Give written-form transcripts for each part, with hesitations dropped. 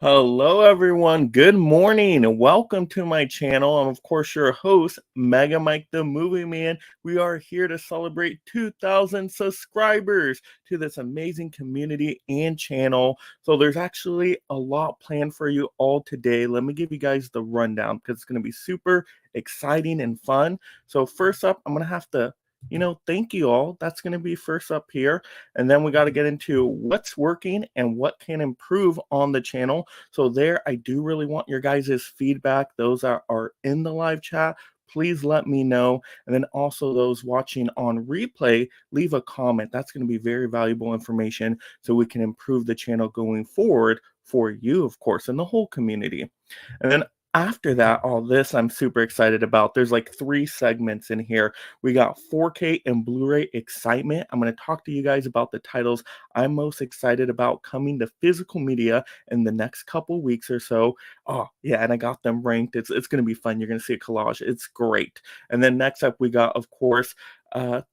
Hello, everyone. Good morning, and welcome to my channel. I'm, of course, your host, Mega Mike the Movie Man. We are here to celebrate 2,000 subscribers to this amazing community and channel. So, there's actually a lot planned for you all today. Let me give you guys the rundown because it's going to be super exciting and fun. So, first up, I'm going to have to thank you all. That's going to be first up here. And then we got to get into what's working and what can improve on the channel. So there, I do really want your guys' feedback. Those are in the live chat. Please let me know. And then also those watching on replay, leave a comment. That's going to be very valuable information so we can improve the channel going forward for you, of course, and the whole community. And then after that, all this I'm super excited about. There's like 3 segments in here. We got 4K and Blu-ray excitement. I'm going to talk to you guys about the titles I'm most excited about coming to physical media in the next couple weeks or so. Oh, yeah, and I got them ranked. It's going to be fun. You're going to see a collage. It's great. And then next up, we got, of course,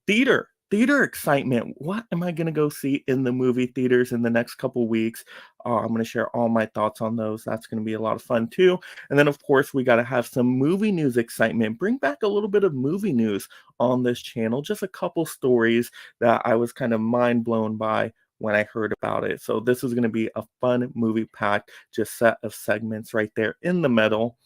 theater excitement. What am I going to go see in the movie theaters in the next couple weeks? I'm going to share all my thoughts on those. That's going to be a lot of fun too. And then, of course, we got to have some movie news excitement. Bring back a little bit of movie news on this channel. Just a couple stories that I was kind of mind blown by when I heard about it. So this is going to be a fun movie packed just set of segments right there in the middle.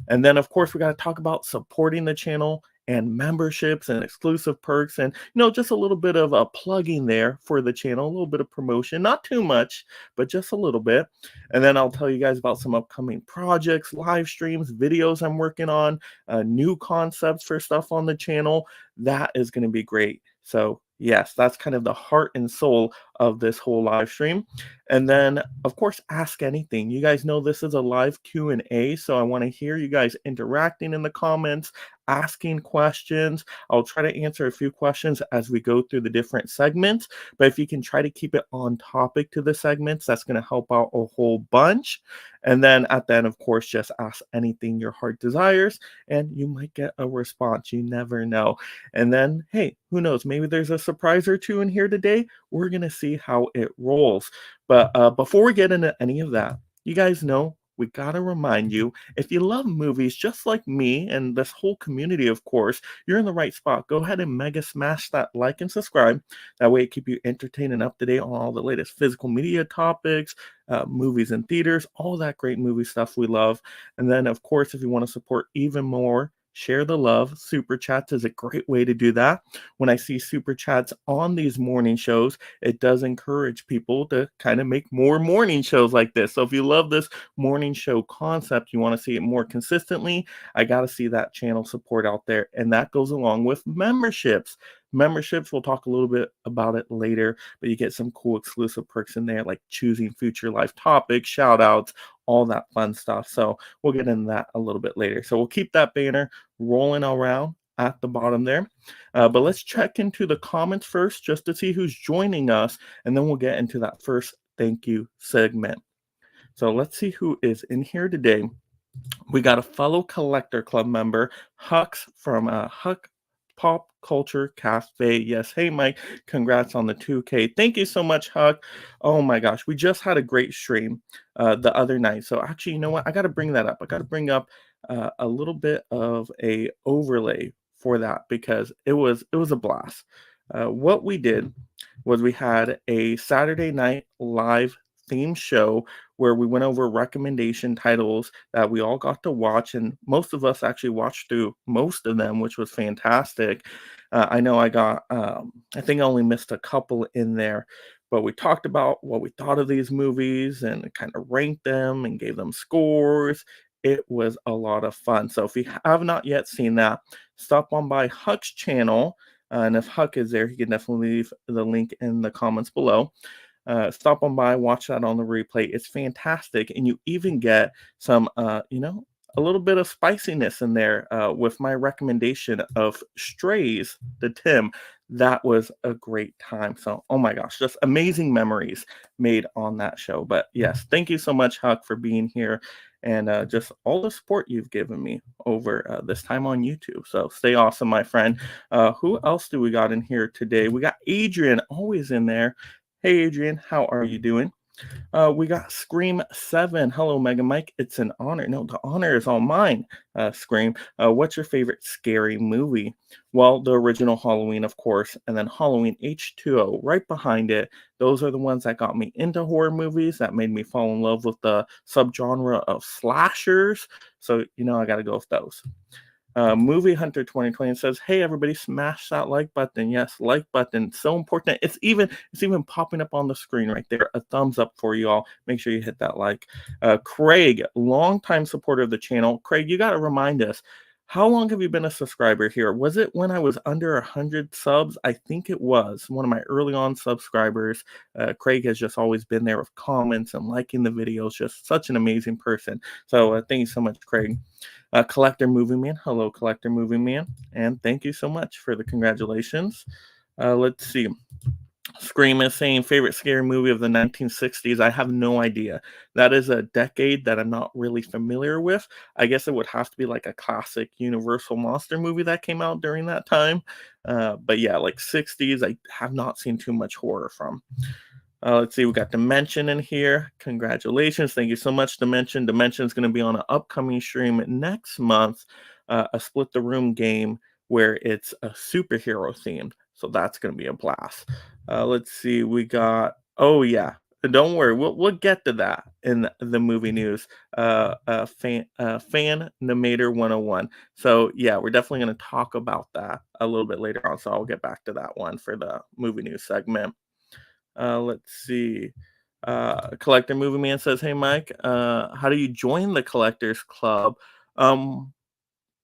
And then, of course, we got to talk about supporting the channel and memberships and exclusive perks and, just a little bit of a plugging there for the channel, a little bit of promotion, not too much, but just a little bit. And then I'll tell you guys about some upcoming projects, live streams, videos I'm working on, new concepts for stuff on the channel. That is going to be great. So yes, that's kind of the heart and soul of this whole live stream. And then, of course, ask anything. You guys know this is a live Q&A, so I want to hear you guys interacting in the comments, asking questions. I'll try to answer a few questions as we go through the different segments, but if you can try to keep it on topic to the segments, that's going to help out a whole bunch. And then at the end, of course, just ask anything your heart desires, and you might get a response. You never know. And then, hey, who knows? Maybe there's a surprise or two in here today. We're going to see how it rolls. But before we get into any of that, you guys know we got to remind you, if you love movies just like me and this whole community, of course, you're in the right spot. Go ahead and mega smash that like and subscribe. That way it keep you entertained and up to date on all the latest physical media topics, movies and theaters, all that great movie stuff we love. And then, of course, if you want to support even more, share the love. Super chats is a great way to do that. When I see super chats on these morning shows, it does encourage people to kind of make more morning shows like this. So if you love this morning show concept, you want to see it more consistently, I got to see that channel support out there. And that goes along with memberships. Memberships, we'll talk a little bit about it later, but you get some cool exclusive perks in there like choosing future live topics, shout outs, all that fun stuff. So we'll get into that a little bit later. So we'll keep that banner rolling around at the bottom there. But let's check into the comments first just to see who's joining us, and then we'll get into that first thank you segment. So let's see who is in here today. We got a fellow Collector Club member, Hux from Huck Pop Culture Cafe. Yes, hey Mike, congrats on the 2K. Thank you so much, Huck. Oh my gosh, we just had a great stream the other night. So actually, you know what? I got to bring that up. I got to bring up a little bit of a overlay for that because it was a blast. What we did was we had a Saturday night live theme show where we went over recommendation titles that we all got to watch, and most of us actually watched through most of them, which was fantastic. I know I think I only missed a couple in there, but we talked about what we thought of these movies and kind of ranked them and gave them scores. It was a lot of fun. So if you have not yet seen that, stop on by Huck's channel. And if Huck is there, he can definitely leave the link in the comments below. Stop on by, watch that on the replay. It's fantastic. And you even get some, a little bit of spiciness in there with my recommendation of Strays to Tim. That was a great time. So, oh my gosh, just amazing memories made on that show. But yes, thank you so much, Huck, for being here and just all the support you've given me over this time on YouTube. So stay awesome, my friend. Who else do we got in here today? We got Adrian always in there. Hey, Adrian, how are you doing? We got Scream 7. Hello, Mega Mike. It's an honor. No, the honor is all mine, Scream. What's your favorite scary movie? Well, the original Halloween, of course, and then Halloween H2O right behind it. Those are the ones that got me into horror movies, that made me fall in love with the subgenre of slashers. So, I got to go with those. Movie Hunter 2020 says, "Hey everybody, smash that like button. Yes, like button, so important. It's even popping up on the screen right there. A thumbs up for you all. Make sure you hit that like." Craig, longtime supporter of the channel. Craig, you got to remind us. How long have you been a subscriber here? Was it when I was under 100 subs? I think it was one of my early on subscribers. Craig has just always been there with comments and liking the videos. Just such an amazing person. So thank you so much, Craig. Collector Movie Man. Hello, Collector Movie Man. And thank you so much for the congratulations. Let's see. Scream is saying favorite scary movie of the 1960s. I have no idea. That is a decade that I'm not really familiar with. I guess it would have to be like a classic Universal monster movie that came out during that time. But yeah, like 60s, I have not seen too much horror from. Let's see, we got Dimension in here. Congratulations. Thank you so much, Dimension. Dimension is going to be on an upcoming stream next month, a Split the Room game where it's a superhero themed. So that's going to be a blast. Let's see, we got, oh yeah, don't worry, we'll get to that in the movie news. Fan Namator 101. So yeah, we're definitely going to talk about that a little bit later on. So I'll get back to that one for the movie news segment. Let's see. Collector Movie Man says, "Hey Mike, how do you join the Collectors Club?" Um,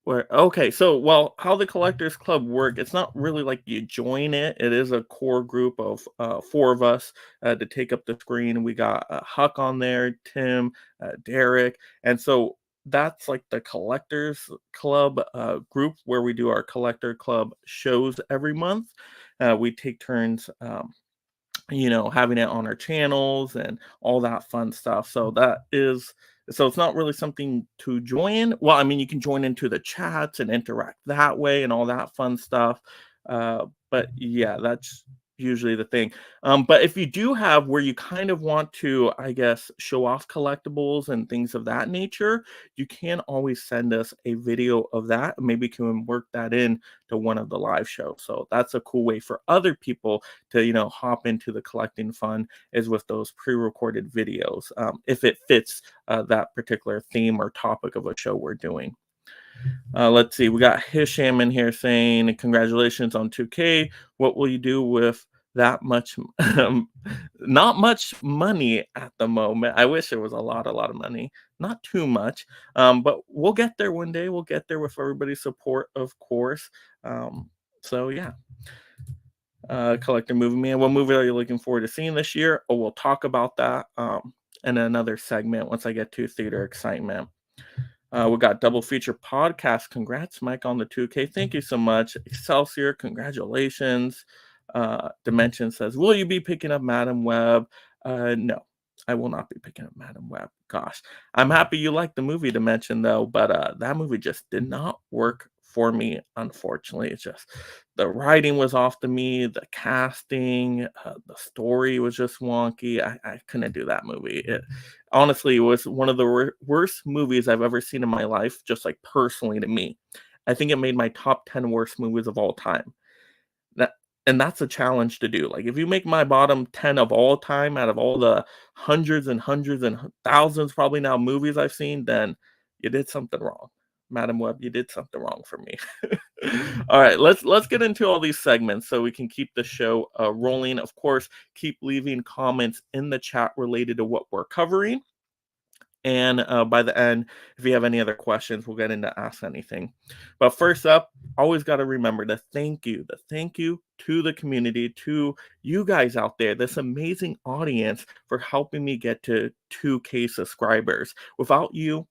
how the Collectors Club work? It's not really like you join it. It is a core group of four of us to take up the screen. We got Huck on there, Tim, Derek, and so that's like the Collectors Club group where we do our Collector Club shows every month. We take turns. Having it on our channels and all that fun stuff. So it's not really something to join. Well, I mean, you can join into the chats and interact that way and all that fun stuff. But yeah, that's usually the thing. But if you do have where you kind of want to, I guess, show off collectibles and things of that nature, you can always send us a video of that. Maybe can work that in to one of the live shows. So that's a cool way for other people to, hop into the collecting fun, is with those pre-recorded videos, if it fits that particular theme or topic of a show we're doing. Let's see. We got Hisham in here saying, "Congratulations on 2K. What will you do with that much?" Not much money at the moment. I wish it was a lot of money. Not too much. But we'll get there one day. We'll get there with everybody's support, of course. So yeah. Collector Movie Man. What movie are you looking forward to seeing this year? Oh, we'll talk about that in another segment once I get to theater excitement. We got Double Feature Podcast. Congrats, Mike, on the 2K. Thank you so much. Excelsior, congratulations. Dimension says, "Will you be picking up Madam Web?" No, I will not be picking up Madam Web. Gosh, I'm happy you like the movie Dimension, though, but that movie just did not work for me, unfortunately. It's just the writing was off to me, the casting, the story was just wonky. I couldn't do that movie. Honestly, it was one of the worst movies I've ever seen in my life, just like personally to me. I think it made my top 10 worst movies of all time. That and that's a challenge to do. Like if you make my bottom 10 of all time out of all the hundreds and hundreds and thousands probably now movies I've seen, then you did something wrong. Madam Web, you did something wrong for me. All right, let's get into all these segments so we can keep the show rolling. Of course, keep leaving comments in the chat related to what we're covering. And by the end, if you have any other questions, we'll get into Ask Anything. But first up, always got to remember the thank you to the community, to you guys out there, this amazing audience for helping me get to 2K subscribers. Without you,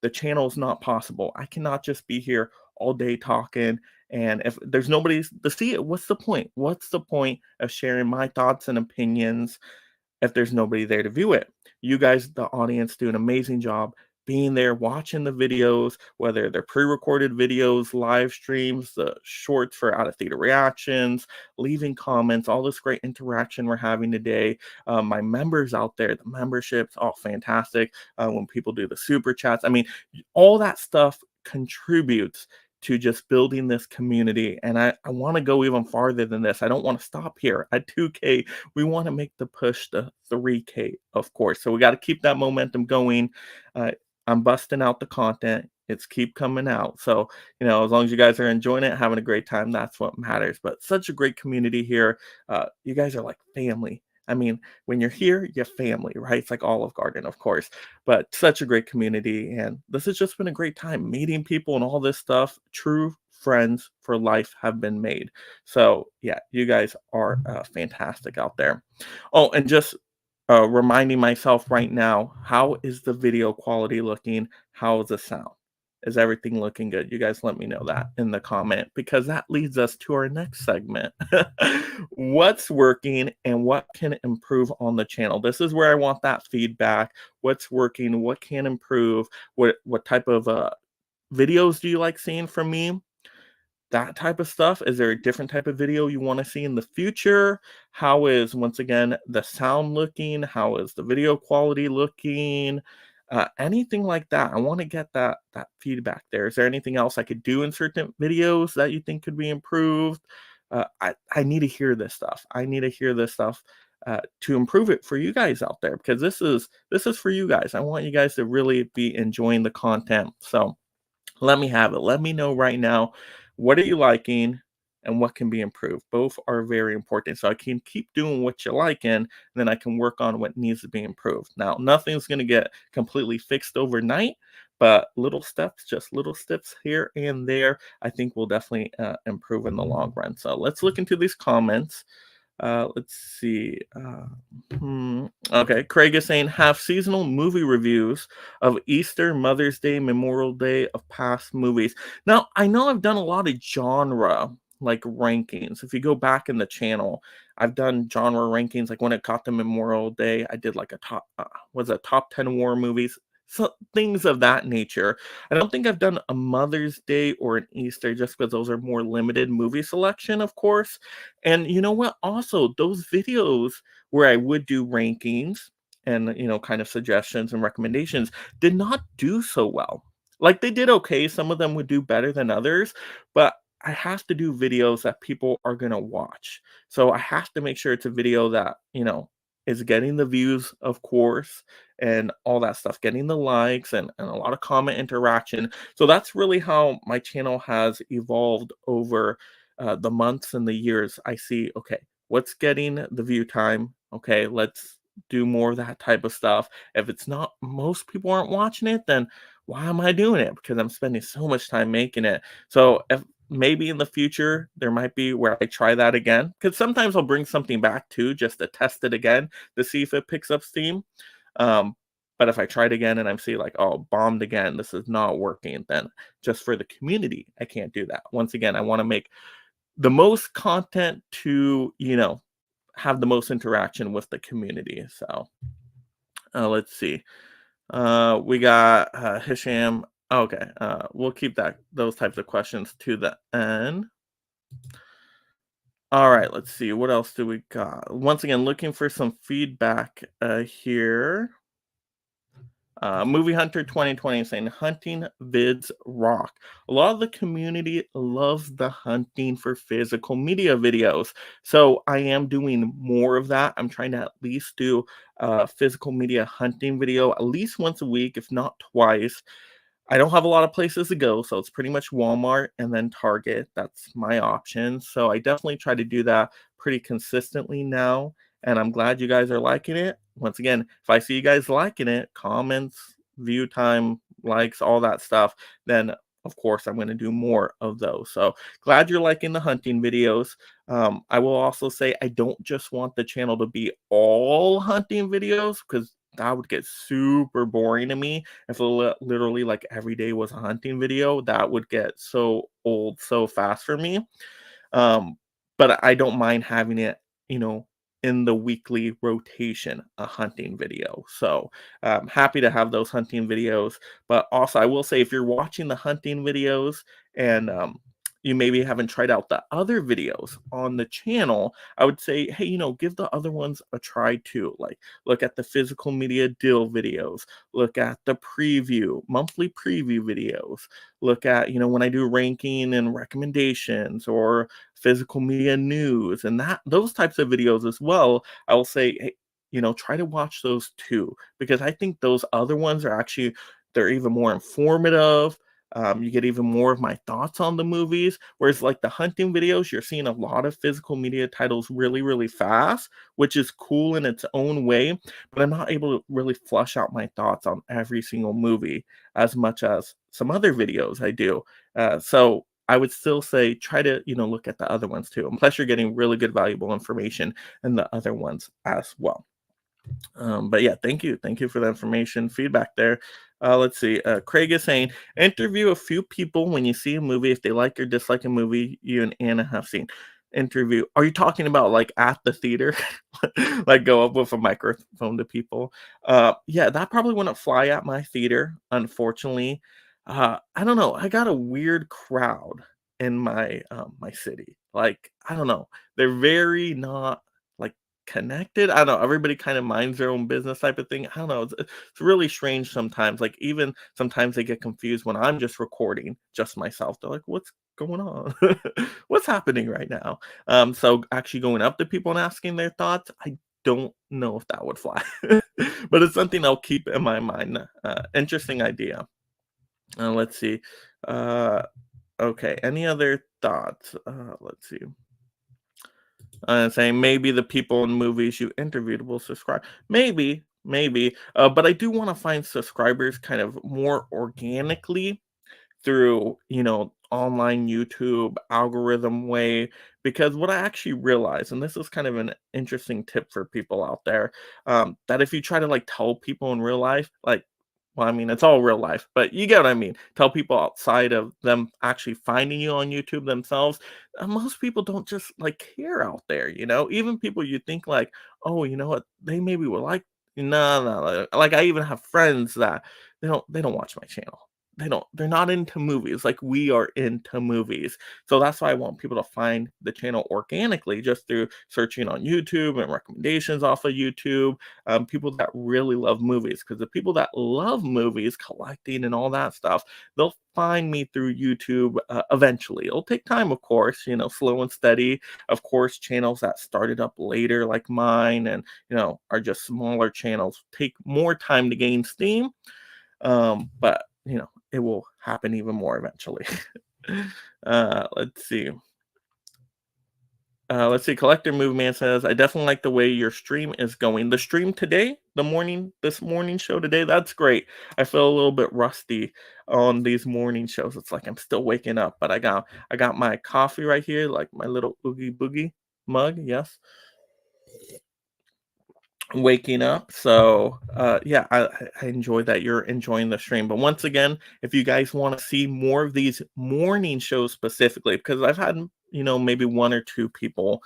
the channel is not possible. I cannot just be here all day talking. And if there's nobody to see it, what's the point? What's the point of sharing my thoughts and opinions if there's nobody there to view it? You guys, the audience, do an amazing job. being there, watching the videos, whether they're pre-recorded videos, live streams, the shorts for out of theater reactions, leaving comments, all this great interaction we're having today. My members out there, the memberships, all fantastic. When people do the super chats, I mean, all that stuff contributes to just building this community. And I want to go even farther than this. I don't want to stop here at 2K. We want to make the push to 3K, of course. So we got to keep that momentum going. Uh, I'm busting out the content. It's keep coming out. So, as long as you guys are enjoying it, having a great time, that's what matters. But such a great community here. You guys are like family. I mean, when you're here, you're family, right? It's like Olive Garden, of course, but such a great community. And this has just been a great time meeting people and all this stuff. True friends for life have been made. So, yeah, you guys are fantastic out there. Oh, and just reminding myself right now, how is the video quality looking? How is the sound? Is everything looking good? You guys let me know that in the comment, because that leads us to our next segment. What's working and what can improve on the channel? This is where I want that feedback. What's working? What can improve? What type of videos do you like seeing from me? That type of stuff. Is there a different type of video you want to see in the future? How is, once again, the sound looking? How is the video quality looking? Anything like that. I want to get that feedback there. Is there anything else I could do in certain videos that you think could be improved? I need to hear this stuff. I need to hear this stuff to improve it for you guys out there, because this is for you guys. I want you guys to really be enjoying the content. So let me have it. Let me know right now, what are you liking and what can be improved? Both are very important. So I can keep doing what you're liking, and then I can work on what needs to be improved. Now, nothing's going to get completely fixed overnight, but little steps, just little steps here and there, I think will definitely improve in the long run. So let's look into these comments. Let's see. Okay, Craig is saying, have seasonal movie reviews of Easter, Mother's Day, Memorial Day of past movies. Now, I know I've done a lot of genre like rankings. If you go back in the channel, I've done genre rankings. Like when it got to Memorial Day, I did like a top 10 war movies. So things of that nature. I don't think I've done a Mother's Day or an Easter, just because those are more limited movie selection, of course. And you know what? Also, those videos where I would do rankings and, kind of suggestions and recommendations did not do so well. Like they did okay. Some of them would do better than others, but I have to do videos that people are going to watch. So I have to make sure it's a video that, is getting the views, of course, and all that stuff, getting the likes and a lot of comment interaction. So that's really how my channel has evolved over the months and the years. I see, okay, what's getting the view time? Okay, let's do more of that type of stuff. If it's not, most people aren't watching it, then why am I doing it? Because I'm spending so much time making it. So if maybe in the future there might be where I try that again, because sometimes I'll bring something back too, just to test it again to see if it picks up steam. Um, but if I tried again and I see like, oh, bombed again, this is not working, then just for the community, I can't do that. Once again, I want to make the most content to, have the most interaction with the community. So let's see. We got Hisham. Okay, we'll keep those types of questions to the end. All right, let's see. What else do we got? Once again, looking for some feedback here. Movie Hunter 2020 saying hunting vids rock. A lot of the community loves the hunting for physical media videos. So I am doing more of that. I'm trying to at least do a physical media hunting video at least once a week, if not twice. I don't have a lot of places to go, so it's pretty much Walmart and then Target. That's my option. So I definitely try to do that pretty consistently now, and I'm glad you guys are liking it. Once again, if I see you guys liking it, comments, view time, likes, all that stuff, then of course I'm going to do more of those. So glad you're liking the hunting videos. I will also say I don't just want the channel to be all hunting videos, because that would get super boring to me. If literally like every day was a hunting video, that would get so old so fast for me. But I don't mind having it, in the weekly rotation a hunting video. So happy to have those hunting videos. But also, I will say if you're watching the hunting videos and you maybe haven't tried out the other videos on the channel, I would say, hey, give the other ones a try too. Like, look at the physical media deal videos, look at the monthly preview videos, look at, when I do ranking and recommendations or physical media news and those types of videos as well. I will say, hey, try to watch those too, because I think those other ones they're even more informative. You get even more of my thoughts on the movies. Whereas, like the hunting videos, you're seeing a lot of physical media titles really, really fast, which is cool in its own way. But I'm not able to really flush out my thoughts on every single movie as much as some other videos I do. So I would still say try to look at the other ones too. And plus, you're getting really good, valuable information in the other ones as well. But yeah, thank you for the information feedback there. Let's see. Craig is saying, interview a few people when you see a movie if they like or dislike a movie you and Anna have seen. Interview. Are you talking about like at the theater, like go up with a microphone to people? Yeah, that probably wouldn't fly at my theater, unfortunately. I don't know. I got a weird crowd in my city. Like I don't know. They're very not like connected. I don't know. Everybody kind of minds their own business type of thing. I don't know. It's really strange sometimes. Like even sometimes they get confused when I'm just recording just myself. They're like, "What's going on? What's happening right now?" So actually going up to people and asking their thoughts, I don't know if that would fly, but it's something I'll keep in my mind. Interesting idea. Let's see. Uh, okay. Any other thoughts? Let's see. Saying maybe the people in movies you interviewed will subscribe. Maybe. But I do want to find subscribers kind of more organically through, online YouTube algorithm way. Because what I actually realize, and this is kind of an interesting tip for people out there, that if you try to like tell people in real life, like, well, I mean, it's all real life, but you get what I mean. Tell people outside of them actually finding you on YouTube themselves. Most people don't just like care out there, Even people you think like, oh, you know what, they maybe would like. No. Like I even have friends that they don't watch my channel. They're not into movies like we are into movies. So that's why I want people to find the channel organically just through searching on YouTube and recommendations off of YouTube. People that really love movies, because the people that love movies, collecting and all that stuff, they'll find me through YouTube eventually. It'll take time, of course, slow and steady. Of course, channels that started up later, like mine, and are just smaller channels, take more time to gain steam. But it will happen even more eventually. Let's see. Let's see. Collector Move Man says, I definitely like the way your stream is going. The stream today, this morning show today, that's great. I feel a little bit rusty on these morning shows. It's like I'm still waking up, but I got my coffee right here, like my little Oogie Boogie mug. Yes, waking up. So yeah, I enjoy that you're enjoying the stream. But once again, if you guys want to see more of these morning shows specifically, because I've had maybe one or two people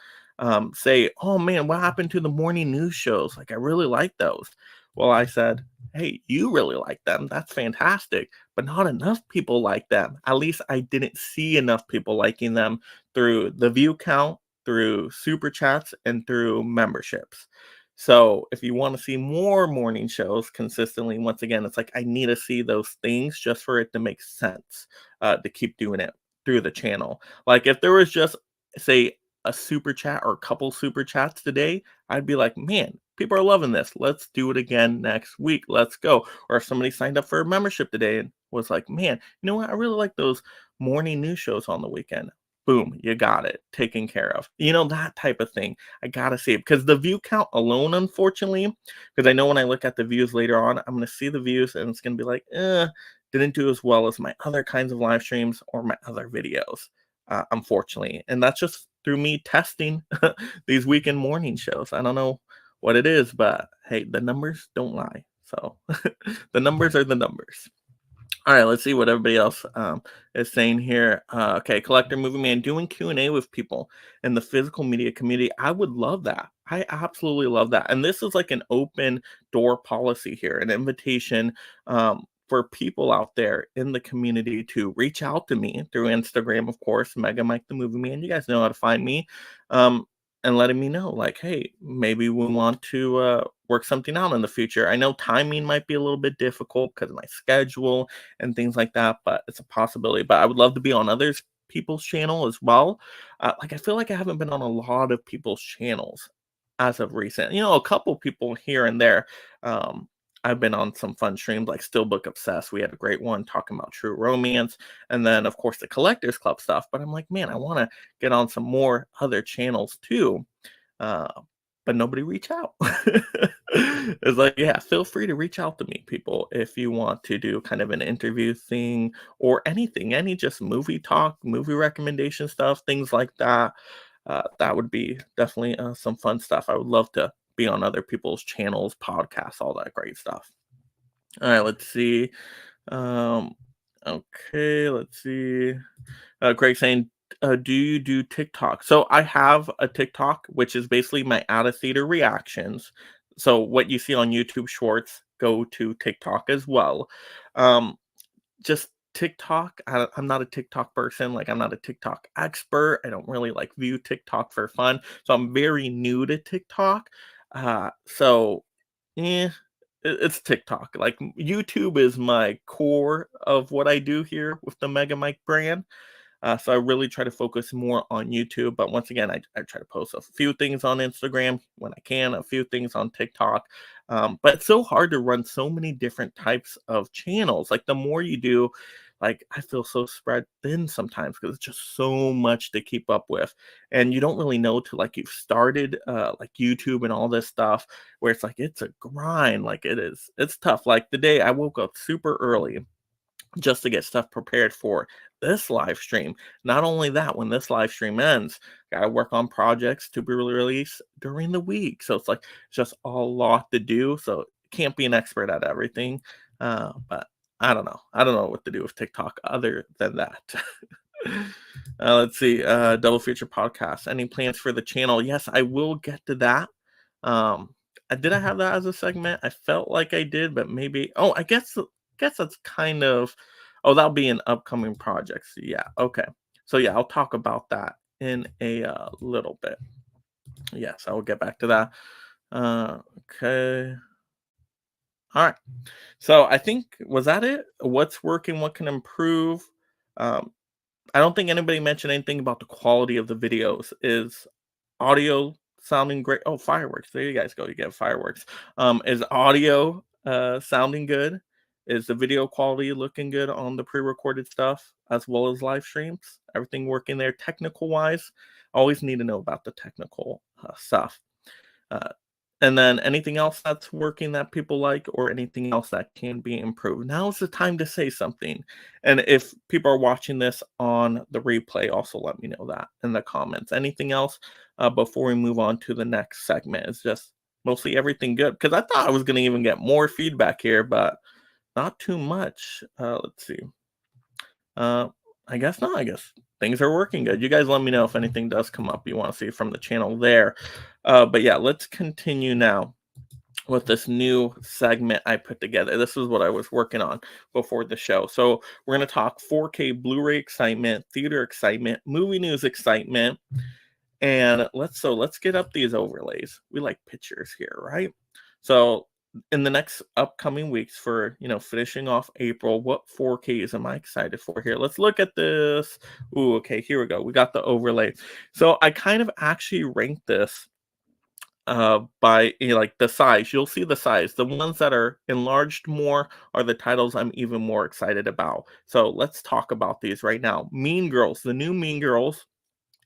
say, oh man, what happened to the morning news shows? Like I really like those. Well, I said, hey, you really like them, that's fantastic, but not enough people like them. At least I didn't see enough people liking them through the view count, through super chats, and through memberships. So if you want to see more morning shows consistently, once again, it's like I need to see those things just for it to make sense to keep doing it through the channel. Like if there was just, say, a super chat or a couple super chats today, I'd be like, man, people are loving this. Let's do it again next week. Let's go. Or if somebody signed up for a membership today and was like, man, you know what? I really like those morning news shows on the weekend. Boom, you got it taken care of. That type of thing. I gotta see it because the view count alone, unfortunately, because I know when I look at the views later on, I'm gonna see the views and it's gonna be like, didn't do as well as my other kinds of live streams or my other videos, unfortunately. And that's just through me testing these weekend morning shows. I don't know what it is, but hey, the numbers don't lie. So the numbers are the numbers. All right, let's see what everybody else is saying here. Okay, Collector Movie Man doing Q&A with people in the physical media community. I would love that. I absolutely love that. And this is like an open door policy here, an invitation for people out there in the community to reach out to me through Instagram, of course, Mega Mike the Movie Man. You guys know how to find me. Um, and letting me know, like, hey, maybe we want to work something out in the future. I know timing might be a little bit difficult because of my schedule and things like that, but it's a possibility. But I would love to be on others people's channel as well. Like I feel like I haven't been on a lot of people's channels as of recent. A couple people here and there. Um, I've been on some fun streams like Still Book Obsessed. We had a great one talking about true romance, and then of course the Collectors Club stuff. But I'm like, man, I want to get on some more other channels too. Uh, but nobody reach out. It's like, yeah, feel free to reach out to me, people, if you want to do kind of an interview thing or anything, any just movie talk, movie recommendation stuff, things like that. That would be definitely some fun stuff. I would love to be on other people's channels, podcasts, all that great stuff. All right, let's see. Um, okay, let's see. Greg saying, do you do TikTok? So I have a TikTok, which is basically my out of theater reactions. So what you see on YouTube Shorts go to TikTok as well. Um, just TikTok. I'm not a TikTok person. Like I'm not a TikTok expert. I don't really like view TikTok for fun. So I'm very new to TikTok. So yeah, it's TikTok. Like YouTube is my core of what I do here with the Mega Mike brand. So I really try to focus more on YouTube. But once again, I try to post a few things on Instagram when I can, a few things on TikTok. But it's so hard to run so many different types of channels. Like the more you do, like I feel so spread thin sometimes because it's just so much to keep up with. And you don't really know till like you've started like YouTube and all this stuff where it's like it's a grind. Like it's tough. Like the day I woke up super early just to get stuff prepared for this live stream. Not only that, when this live stream ends, gotta work on projects to be released during the week. So it's like it's just a lot to do. So can't be an expert at everything. But I don't know. I don't know what to do with TikTok other than that. Let's see. Double feature podcast. Any plans for the channel? Yes, I will get to that. Did I have that as a segment? I felt like I did, but maybe. Oh, I guess that's kind of. Oh, that'll be in upcoming projects. Yeah. Okay. So yeah, I'll talk about that in a little bit. Yes, I will get back to that. Okay. All right. So I think was that it? What's working? What can improve? Um, I don't think anybody mentioned anything about the quality of the videos. Is audio sounding great? Oh, fireworks. There you guys go. You get fireworks. Is audio sounding good? Is the video quality looking good on the pre-recorded stuff as well as live streams? Everything working there technical wise? Always need to know about the technical stuff. Uh, and then anything else that's working that people like or anything else that can be improved. Now's the time to say something. And if people are watching this on the replay, also let me know that in the comments. Anything else before we move on to the next segment? Is just mostly everything good? Because I thought I was going to even get more feedback here, but not too much. Let's see. Uh, I guess not. I guess things are working good. You guys let me know if anything does come up you want to see from the channel there. But yeah, let's continue now with this new segment I put together. This is what I was working on before the show. So we're going to talk 4K Blu-ray excitement, theater excitement, movie news excitement, and let's get up these overlays. We like pictures here, right? So in the next upcoming weeks for finishing off April, what 4Ks am I excited for here? Let's look at this. Ooh, okay, here we go. We got the overlay. So I kind of actually ranked this by like the size. You'll see the size. The ones that are enlarged more are the titles I'm even more excited about. So let's talk about these right now. Mean Girls, the new Mean Girls.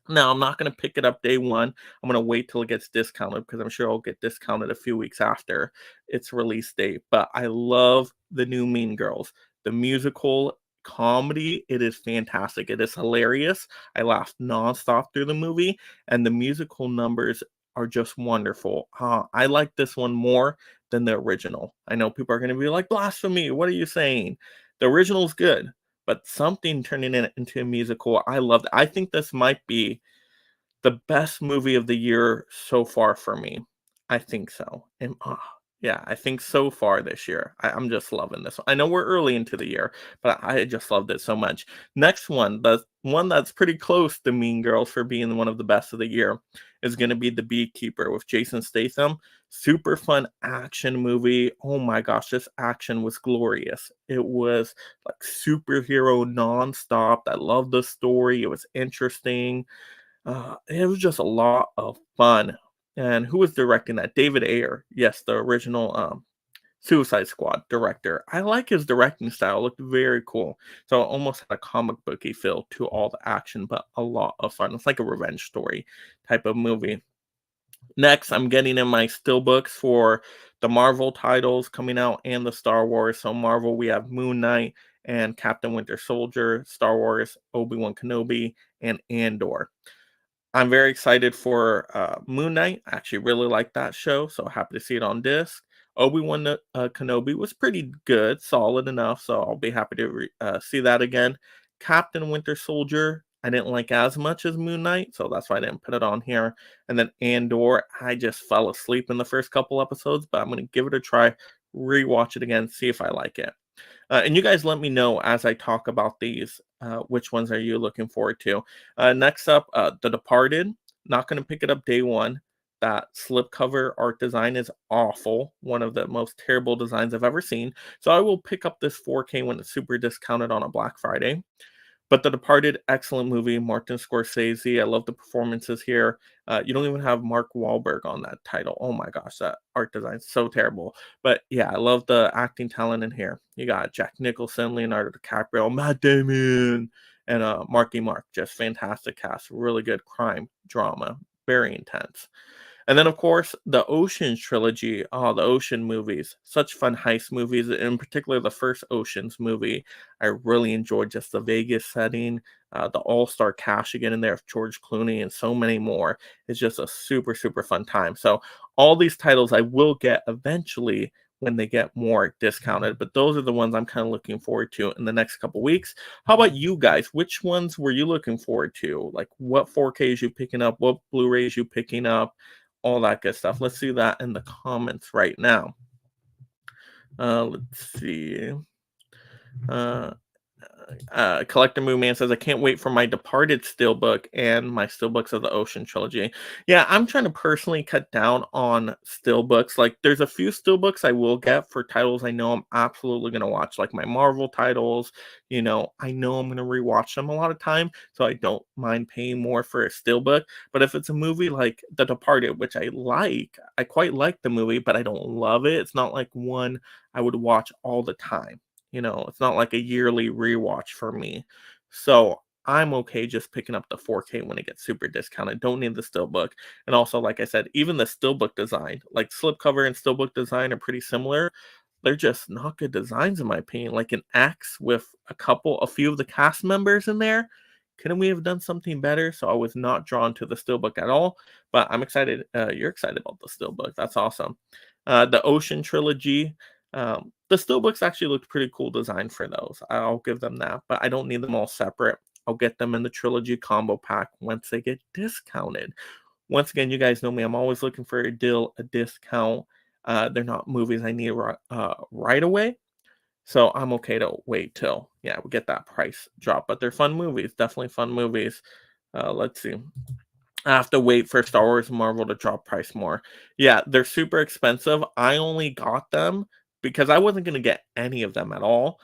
Now, I'm not going to pick it up day one. I'm going to wait till it gets discounted because I'm sure it'll get discounted a few weeks after its release date. But I love the new Mean Girls. The musical comedy, it is fantastic. It is hilarious. I laughed nonstop through the movie, and the musical numbers are just wonderful. I like this one more than the original. I know people are going to be like, blasphemy. What are you saying? The original is good, but something turning it into a musical, I loved. I think this might be The best movie of the year so far for me. I think so. Yeah, I think so far this year. I'm just loving this one. I know we're early into the year, but I just loved it so much. Next one, the one that's pretty close to Mean Girls for being one of the best of the year, is going to be The Beekeeper with Jason Statham. Super fun action movie. Oh my gosh, this action was glorious. It was like superhero nonstop. I love the story. It was interesting. It was just a lot of fun. And who was directing that? David Ayer. Yes, the original Suicide Squad director. I like his directing style. It looked very cool. So it almost had a comic booky feel to all the action, but a lot of fun. It's like a revenge story type of movie. Next, I'm getting in my still books for the Marvel titles coming out and the Star Wars. So Marvel, we have Moon Knight and Captain Winter Soldier. Star Wars, Obi-Wan Kenobi, and Andor. I'm very excited for Moon Knight. I actually really like that show, so happy to see it on disc. Obi-Wan Kenobi was pretty good, solid enough, so I'll be happy to see that again. Captain Winter Soldier, I didn't like as much as Moon Knight, so that's why I didn't put it on here. And then Andor, I just fell asleep in the first couple episodes, but I'm going to give it a try, rewatch it again, see if I like it. And you guys let me know as I talk about these. Which ones are you looking forward to? Next up, The Departed. Not going to pick it up day one. That slipcover art design is awful. One of the most terrible designs I've ever seen. So I will pick up this 4K when it's super discounted on a Black Friday. But The Departed, excellent movie. Martin Scorsese. I love the performances here. You don't even have Mark Wahlberg on that title. Oh my gosh, that art design is so terrible. But yeah, I love the acting talent in here. You got Jack Nicholson, Leonardo DiCaprio, Matt Damon, and Marky Mark. Just fantastic cast. Really good crime drama. Very intense. And then, of course, the Oceans trilogy. Oh, the Ocean movies. Such fun heist movies. In particular, the first Oceans movie. I really enjoyed just the Vegas setting, the all-star cast again in there of George Clooney and so many more. It's just a super, super fun time. So all these titles I will get eventually when they get more discounted. But those are the ones I'm kind of looking forward to in the next couple weeks. How about you guys? Which ones were you looking forward to? Like what 4Ks you picking up? What Blu-rays you picking up? All that good stuff. Let's see that in the comments right now. Let's see. Collector Moon Man says, I can't wait for my Departed Steelbook and my Steelbooks of the Ocean trilogy. Yeah, I'm trying to personally cut down on Steelbooks. Like, there's a few Steelbooks I will get for titles I know I'm absolutely going to watch, like my Marvel titles. You know, I know I'm going to rewatch them a lot of time, so I don't mind paying more for a Steelbook. But if it's a movie like The Departed, which I quite like the movie, but I don't love it. It's not like one I would watch all the time. You know, it's not like a yearly rewatch for me. So I'm okay just picking up the 4K when it gets super discounted. Don't need the steelbook. And also, like I said, even the steelbook design, like slipcover and steelbook design are pretty similar. They're just not good designs in my opinion. Like an X with a few of the cast members in there. Couldn't we have done something better? So I was not drawn to the steelbook at all. But I'm excited. You're excited about the steelbook. That's awesome. The Ocean trilogy. The steelbooks actually looked pretty cool design for those. I'll give them that, but I don't need them all separate. I'll get them in the trilogy combo pack once they get discounted. Once again, you guys know me. I'm always looking for a deal, a discount. They're not movies I need right away. So I'm okay to wait till, yeah, we get that price drop. But they're fun movies, definitely fun movies. Let's see. I have to wait for Star Wars and Marvel to drop price more. Yeah, they're super expensive. I only got them because I wasn't going to get any of them at all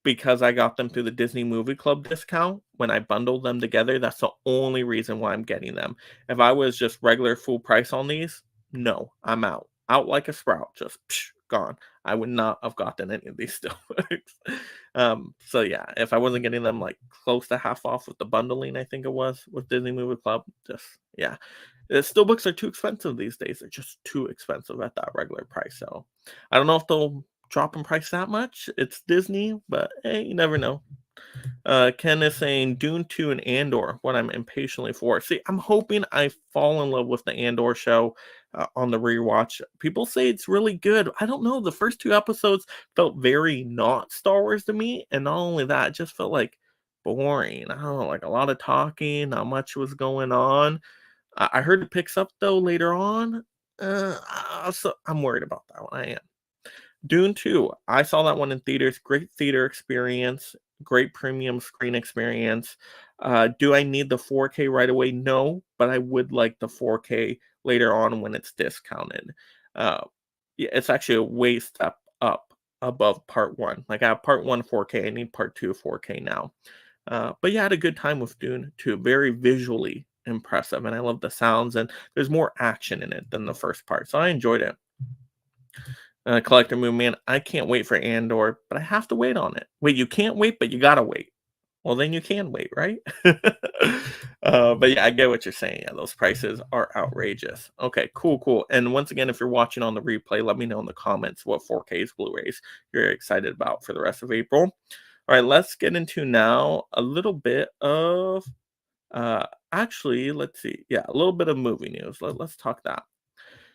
because I got them through the Disney Movie Club discount when I bundled them together. That's the only reason why I'm getting them. If I was just regular full price on these, no, I'm out. Out like a sprout, just gone. I would not have gotten any of these still. So yeah, if I wasn't getting them like close to half off with the bundling, I think it was with Disney Movie Club, just yeah. Steelbooks are too expensive these days. They're just too expensive at that regular price. So I don't know if they'll drop in price that much. It's Disney, but hey, you never know. Ken is saying Dune 2 and Andor, what I'm impatiently for. See, I'm hoping I fall in love with the Andor show on the rewatch. People say it's really good. I don't know. The first two episodes felt very not Star Wars to me. And not only that, it just felt like boring. I don't know, like a lot of talking, not much was going on. I heard it picks up though later on. So I'm worried about that one. I am. Dune 2, I saw that one in theaters. Great theater experience, great premium screen experience. Do I need the 4K right away? No, but I would like the 4K later on when it's discounted. Uh, yeah, it's actually a way step up above part one. Like I have part one 4K, I need part two 4K now. But yeah, I had a good time with Dune 2. Very visually impressive, and I love the sounds, and there's more action in it than the first part. So I enjoyed it. Collector Moon Man, I can't wait for Andor, but I have to wait on it. Wait, you can't wait, but you gotta wait. Well, then you can wait, right? But yeah, I get what you're saying. Yeah, those prices are outrageous. Okay, cool, cool. And once again, if you're watching on the replay, let me know in the comments what 4Ks, Blu-rays you're excited about for the rest of April. All right, let's get into now a little bit of actually, let's see. Yeah, a little bit of movie news. Let's talk that.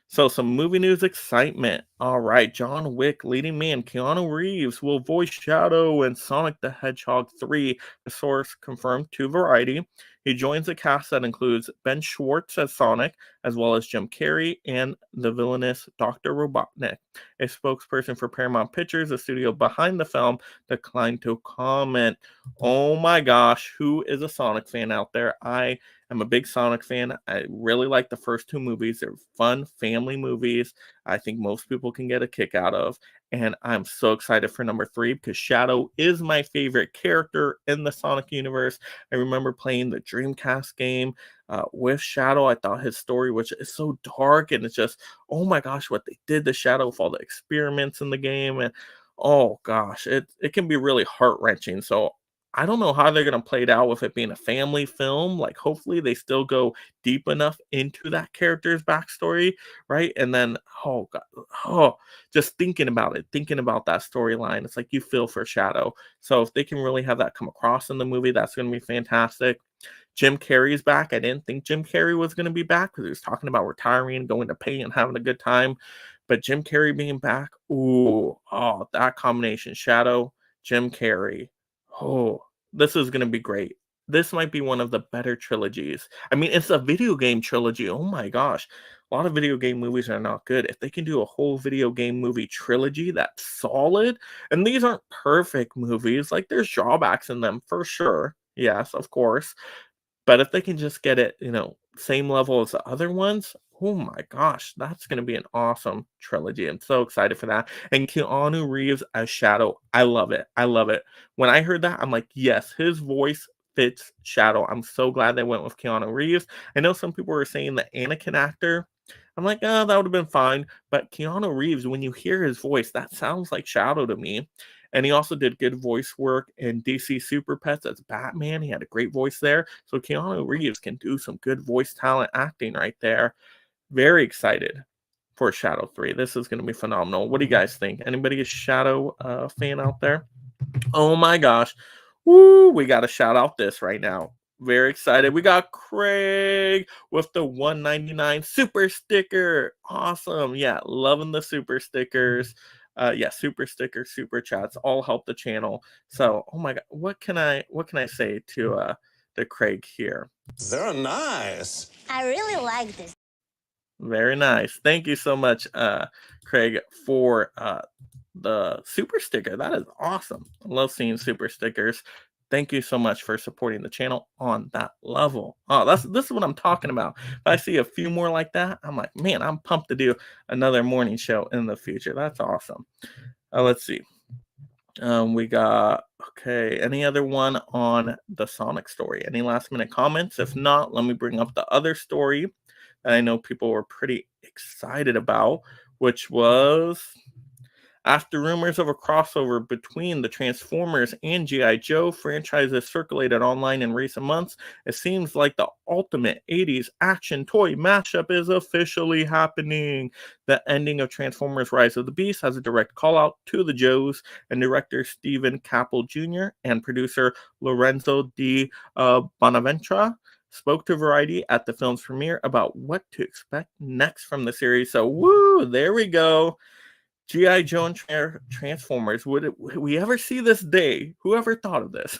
So, some movie news excitement. All right, John Wick leading man Keanu Reeves will voice Shadow in Sonic the Hedgehog 3, the source confirmed to Variety. He joins a cast that includes Ben Schwartz as Sonic, as well as Jim Carrey and the villainous Dr. Robotnik. A spokesperson for Paramount Pictures, the studio behind the film, declined to comment. Oh my gosh, who is a Sonic fan out there? I'm a big Sonic fan. I really like the first two movies. They're fun family movies. I think most people can get a kick out of. And I'm so excited for number 3 because Shadow is my favorite character in the Sonic universe. I remember playing the Dreamcast game with Shadow. I thought his story, which is so dark, and it's just, oh my gosh, what they did to Shadow with all the experiments in the game. And oh gosh, it can be really heart wrenching. So I don't know how they're gonna play it out with it being a family film. Like, hopefully, they still go deep enough into that character's backstory, right? And then, oh god, oh, just thinking about that storyline, it's like you feel for Shadow. So if they can really have that come across in the movie, that's gonna be fantastic. Jim Carrey's back. I didn't think Jim Carrey was gonna be back because he was talking about retiring, going to pay, and having a good time. But Jim Carrey being back, ooh, oh, that combination, Shadow, Jim Carrey. Oh, this is gonna be great. This might be one of the better trilogies. I mean, it's a video game trilogy. Oh my gosh. A lot of video game movies are not good. If they can do a whole video game movie trilogy that's solid, and these aren't perfect movies, like there's drawbacks in them for sure. Yes, of course. But if they can just get it, same level as the other ones, oh my gosh, that's gonna be an awesome trilogy. I'm so excited for that. And Keanu Reeves as Shadow, I love it. I love it. When I heard that, I'm like, yes, his voice fits Shadow. I'm so glad they went with Keanu Reeves. I know some people were saying the Anakin actor. I'm like, oh, that would have been fine. But Keanu Reeves, when you hear his voice, that sounds like Shadow to me. And he also did good voice work in DC Super Pets as Batman. He had a great voice there. So Keanu Reeves can do some good voice talent acting right there. Very excited for Shadow 3. This is going to be phenomenal. What do you guys think? Anybody a Shadow fan out there? Oh my gosh. Woo, we got to shout out this right now. Very excited. We got Craig with the 199 super sticker. Awesome. Yeah, loving the super stickers. Yeah, super stickers, super chats all help the channel. So, oh my god, what can I say to Craig here? They're nice. I really like this. Very nice. Thank you so much, Craig, for the super sticker. That is awesome. I love seeing super stickers. Thank you so much for supporting the channel on that level. Oh, this is what I'm talking about. If I see a few more like that, I'm like, man, I'm pumped to do another morning show in the future. That's awesome. Let's see. We got okay. Any other one on the Sonic story? Any last minute comments? If not, let me bring up the other story that I know people were pretty excited about, which was after rumors of a crossover between the Transformers and G.I. Joe franchises circulated online in recent months, it seems like the ultimate 80s action toy mashup is officially happening. The ending of Transformers Rise of the Beast has a direct call out to the Joes, and director Stephen Caple Jr. and producer Lorenzo Di Bonaventura spoke to Variety at the film's premiere about what to expect next from the series. So, woo, there we go. G.I. Joe and Transformers. Would we ever see this day? Whoever thought of this?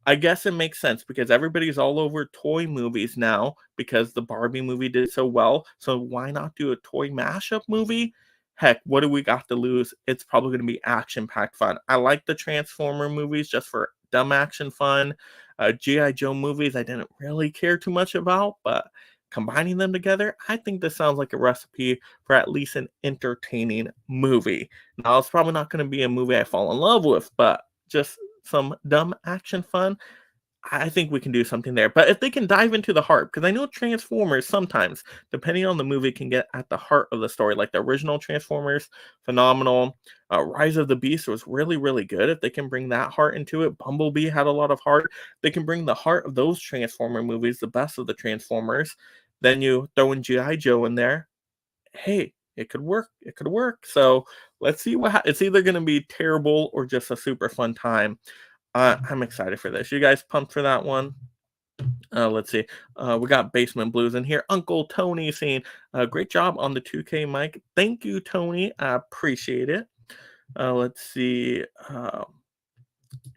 I guess it makes sense because everybody's all over toy movies now because the Barbie movie did so well. So why not do a toy mashup movie? Heck, what do we got to lose? It's probably going to be action-packed fun. I like the Transformer movies just for dumb action fun. G.I. Joe movies I didn't really care too much about, but combining them together, I think this sounds like a recipe for at least an entertaining movie. Now, it's probably not going to be a movie I fall in love with, but just some dumb action fun, I think we can do something there. But if they can dive into the heart, because I know Transformers sometimes, depending on the movie, can get at the heart of the story. Like the original Transformers, phenomenal. Rise of the Beast was really, really good. If they can bring that heart into it, Bumblebee had a lot of heart. They can bring the heart of those Transformer movies, the best of the Transformers. Then you throw in G.I. Joe in there. Hey, it could work. It could work. So let's see it's either going to be terrible or just a super fun time. I'm excited for this. You guys pumped for that one? Let's see. We got Basement Blues in here. Uncle Tony saying, great job on the 2K mic. Thank you, Tony. I appreciate it. Let's see.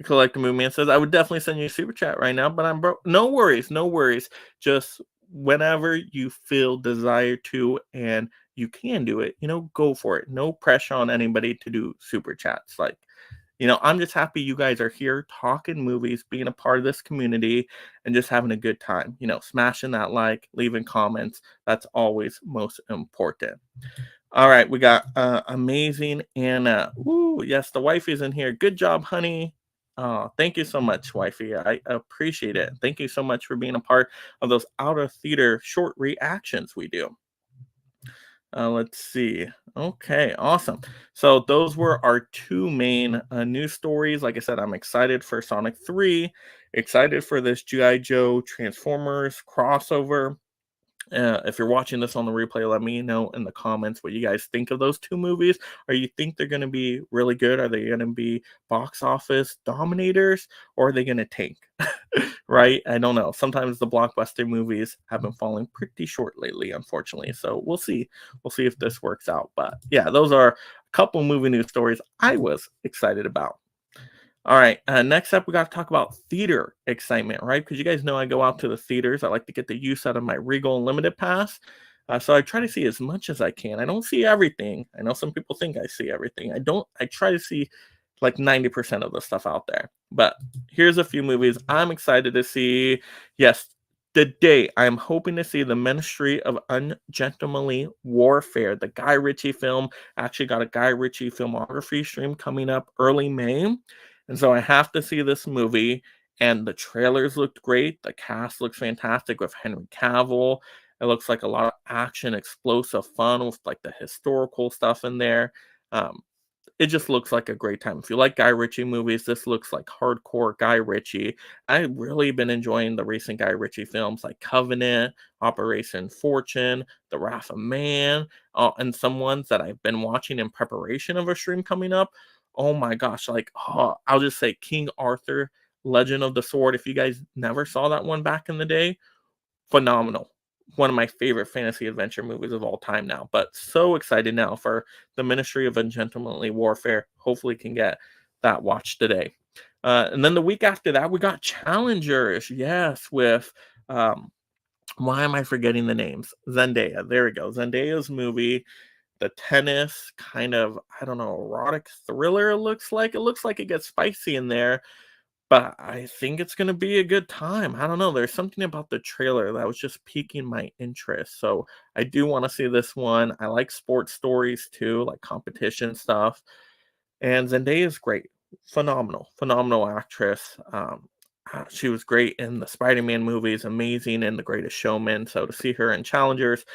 Collect the Movie Man says, I would definitely send you a super chat right now, but I'm broke. No worries. No worries. Just whenever you feel desire to and you can do it, go for it. No pressure on anybody to do super chats. Like, I'm just happy you guys are here talking movies, being a part of this community, and just having a good time. Smashing that like, leaving comments. That's always most important. All right, we got amazing Anna. Woo, yes, the wifey's in here. Good job, honey. Thank you so much, wifey. I appreciate it. Thank you so much for being a part of those out of theater short reactions we do. Let's see. Okay, awesome. So those were our two main news stories. Like I said, I'm excited for Sonic 3, excited for this G.I. Joe Transformers crossover. If you're watching this on the replay, let me know in the comments what you guys think of those two movies. Or you think they're going to be really good? Are they going to be box office dominators, or are they going to tank? Right? I don't know. Sometimes the blockbuster movies have been falling pretty short lately, unfortunately. So we'll see. We'll see if this works out. But yeah, those are a couple movie news stories I was excited about. All right. Next up, we got to talk about theater excitement, right? Because you guys know I go out to the theaters. I like to get the use out of my Regal Unlimited pass. So I try to see as much as I can. I don't see everything. I know some people think I see everything. I don't. I try to see like 90% of the stuff out there. But here's a few movies I'm excited to see. Yes, today I'm hoping to see The Ministry of Ungentlemanly Warfare, the Guy Ritchie film. Actually got a Guy Ritchie filmography stream coming up early May. And so I have to see this movie, and the trailers looked great. The cast looks fantastic with Henry Cavill. It looks like a lot of action, explosive fun with like the historical stuff in there. It just looks like a great time. If you like Guy Ritchie movies, this looks like hardcore Guy Ritchie. I've really been enjoying the recent Guy Ritchie films like Covenant, Operation Fortune, The Wrath of Man, and some ones that I've been watching in preparation of a stream coming up. Oh my gosh, I'll just say King Arthur, Legend of the Sword. If you guys never saw that one back in the day, phenomenal. One of my favorite fantasy adventure movies of all time now. But so excited now for The Ministry of Ungentlemanly Warfare. Hopefully can get that watched today. And then the week after that, we got Challengers. Yes, with why am I forgetting the names? Zendaya. There we go. Zendaya's movie, the tennis kind of, I don't know, erotic thriller it looks like. It looks like it gets spicy in there, but I think it's going to be a good time. I don't know. There's something about the trailer that was just piquing my interest. So I do want to see this one. I like sports stories too, like competition stuff. And Zendaya is great. Phenomenal, phenomenal actress. She was great in the Spider-Man movies, amazing in The Greatest Showman. So to see her in Challengers,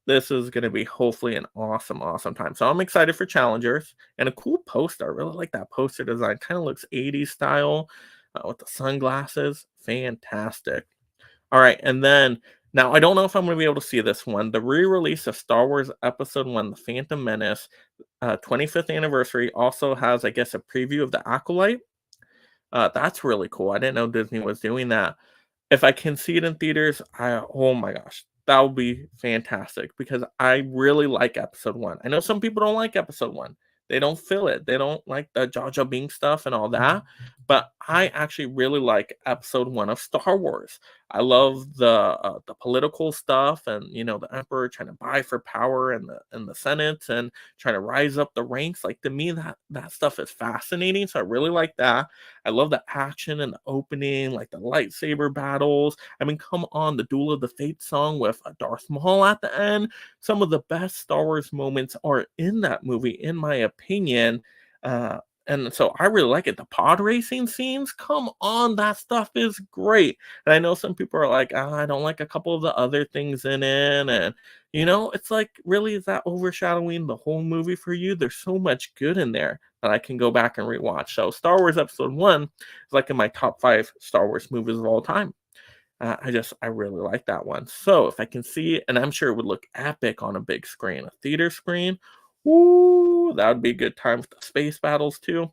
this is going to be hopefully an awesome, awesome time. So I'm excited for Challengers and a cool poster. I really like that poster design. Kind of looks 80s style with the sunglasses. Fantastic. All right. And then now I don't know if I'm going to be able to see this one. The re-release of Star Wars Episode 1, The Phantom Menace, 25th anniversary, also has, I guess, a preview of The Acolyte. That's really cool. I didn't know Disney was doing that. If I can see it in theaters, oh my gosh, that would be fantastic because I really like episode 1. I know some people don't like episode 1. They don't feel it. They don't like the Jar Jar Binks stuff and all that. But I actually really like episode 1 of Star Wars. I love the political stuff, and the emperor trying to vie for power in the Senate and trying to rise up the ranks. Like, to me, that stuff is fascinating. So I really like that. I love the action and the opening, like the lightsaber battles. I mean, come on, the Duel of the Fates song with Darth Maul at the end. Some of the best Star Wars moments are in that movie, in my opinion. And so I really like it. The pod racing scenes, come on, that stuff is great. And I know some people are like, I don't like a couple of the other things in it. And, it's like, really, is that overshadowing the whole movie for you? There's so much good in there that I can go back and rewatch. So Star Wars Episode 1 is like in my top 5 Star Wars movies of all time. I really like that one. So if I can see it, and I'm sure it would look epic on a big screen, a theater screen, ooh, that would be a good time with the space battles too.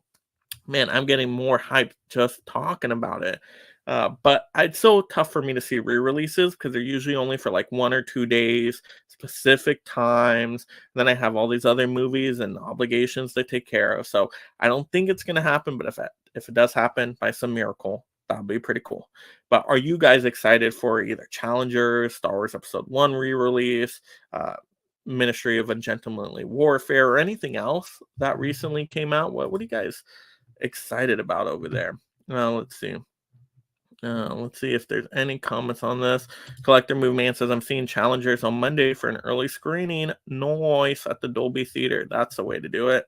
Man, I'm getting more hyped just talking about it. But it's so tough for me to see re-releases because they're usually only for like 1 or 2 days, specific times. Then I have all these other movies and obligations to take care of. So I don't think it's gonna happen. But if it does happen by some miracle, that'd be pretty cool. But are you guys excited for either Challengers, Star Wars Episode 1 re-release, Ministry of Ungentlemanly Warfare, or anything else that recently came out? What are you guys excited about over there? Let's see. Let's see if there's any comments on this. Collector Move Man says, I'm seeing Challengers on Monday for an early screening. Noise at the Dolby Theater. That's the way to do it.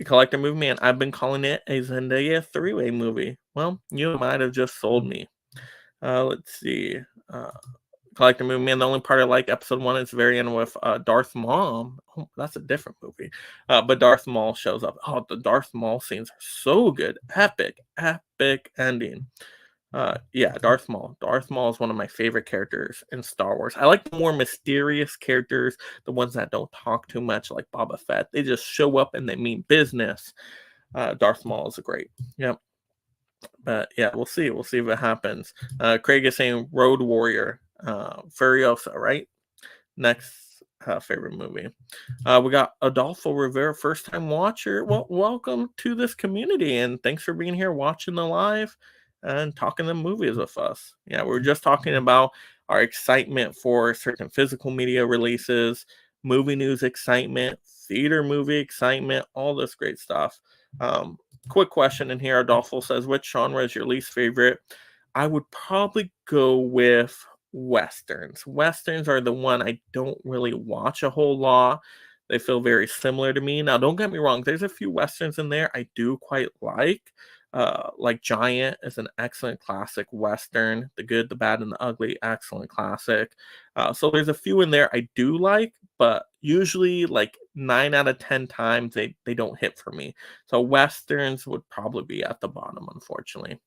Collector Move Man, I've been calling it a Zendaya three-way movie. Well, you might have just sold me. Let's see. Collector Movie Man. The only part I like episode 1 is the very end with Darth Maul. Oh, that's a different movie. But Darth Maul shows up. Oh, the Darth Maul scenes are so good. Epic ending. Yeah, Darth Maul. Darth Maul is one of my favorite characters in Star Wars. I like the more mysterious characters, the ones that don't talk too much, like Boba Fett. They just show up and they mean business. Darth Maul is great. Yep. But yeah, we'll see. We'll see if it happens. Craig is saying Road Warrior. Furiosa, right? Next favorite movie. We got Adolfo Rivera, first time watcher. Well, welcome to this community, and thanks for being here watching the live and talking the movies with us. Yeah, we're just talking about our excitement for certain physical media releases, movie news excitement, theater movie excitement, all this great stuff. Quick question in here. Adolfo says, which genre is your least favorite? I would probably go with Westerns. Westerns are the one I don't really watch a whole lot. They feel very similar to me. Now, don't get me wrong. There's a few Westerns in there I do quite like. Like Giant is an excellent classic Western. The Good, the Bad, and the Ugly, excellent classic. So there's a few in there I do like, but usually like 9 out of 10 times they don't hit for me. So Westerns would probably be at the bottom, unfortunately.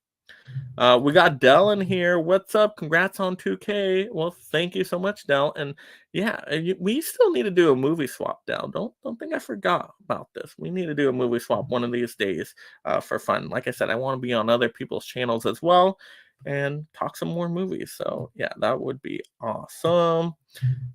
We got Dell in here. What's up? Congrats on 2K. Well, thank you so much, Dell. And yeah, we still need to do a movie swap, Dell. Don't think I forgot about this. We need to do a movie swap one of these days for fun. Like I said, I want to be on other people's channels as well and talk some more movies. So yeah, that would be awesome.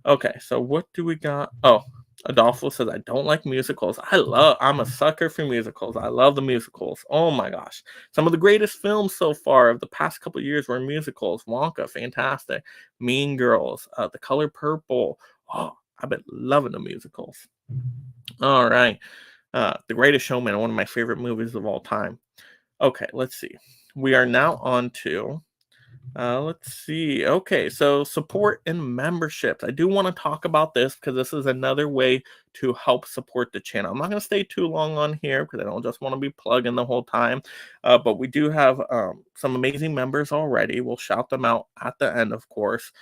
Okay, so what do we got? Oh, Adolfo says, I don't like musicals. I'm a sucker for musicals. I love the musicals. Oh my gosh. Some of the greatest films so far of the past couple of years were musicals. Wonka, fantastic. Mean Girls, The Color Purple. Oh, I've been loving the musicals. All right. The Greatest Showman, one of my favorite movies of all time. Okay, let's see. We are now on to let's see. Okay, so support and memberships. I do want to talk about this because this is another way to help support the channel. I'm not going to stay too long on here because I don't just want to be plugging the whole time. But we do have some amazing members already. We'll shout them out at the end, of course.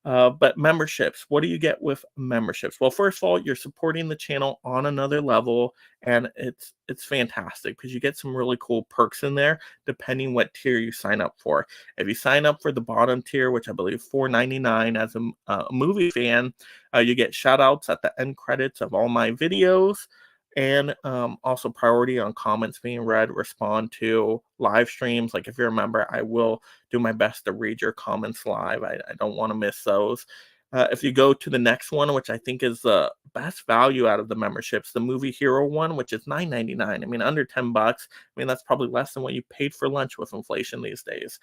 But memberships, what do you get with memberships? Well, first of all, you're supporting the channel on another level, and it's fantastic because you get some really cool perks in there depending what tier you sign up for. If you sign up for the bottom tier, which I believe $4.99 as a movie fan, you get shout outs at the end credits of all my videos. And also priority on comments being read, respond to live streams. Like if you're a member, I will do my best to read your comments live. I don't want to miss those. If you go to the next one, which I think is the best value out of the memberships, the Movie Hero one, which is $9.99. I mean, under $10. I mean, that's probably less than what you paid for lunch with inflation these days.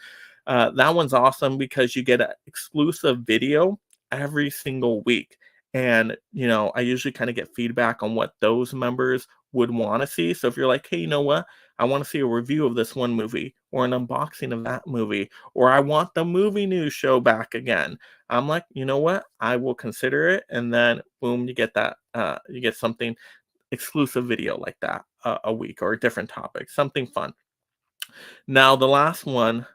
That one's awesome because you get an exclusive video every single week. And, I usually kind of get feedback on what those members would want to see. So if you're like, hey, you know what? I want to see a review of this one movie or an unboxing of that movie, or I want the movie news show back again. I'm like, you know what? I will consider it. And then boom, you get that, you get something exclusive video like that a week, or a different topic, something fun. Now, the last one,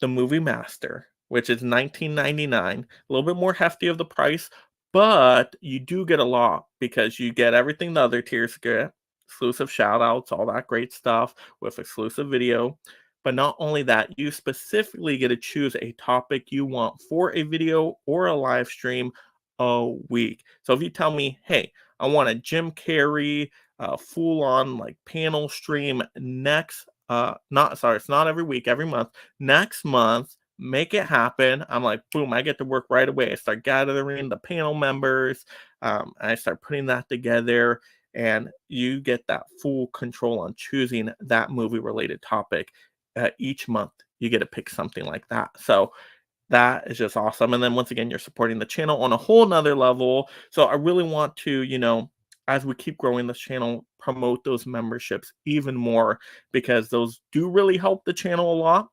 the Movie Master, which is $19.99, a little bit more hefty of the price, but you do get a lot because you get everything the other tiers get, exclusive shout outs, all that great stuff with exclusive video. But not only that, you specifically get to choose a topic you want for a video or a live stream a week. So if you tell me, hey, I want a Jim Carrey full on like panel stream next, it's not every week, every month, next month, make it happen. I'm like, boom, I get to work right away. I start gathering the panel members. I start putting that together, and you get that full control on choosing that movie related topic. Each month, you get to pick something like that. So that is just awesome. And then once again, you're supporting the channel on a whole nother level. So I really want to, as we keep growing this channel, promote those memberships even more, because those do really help the channel a lot.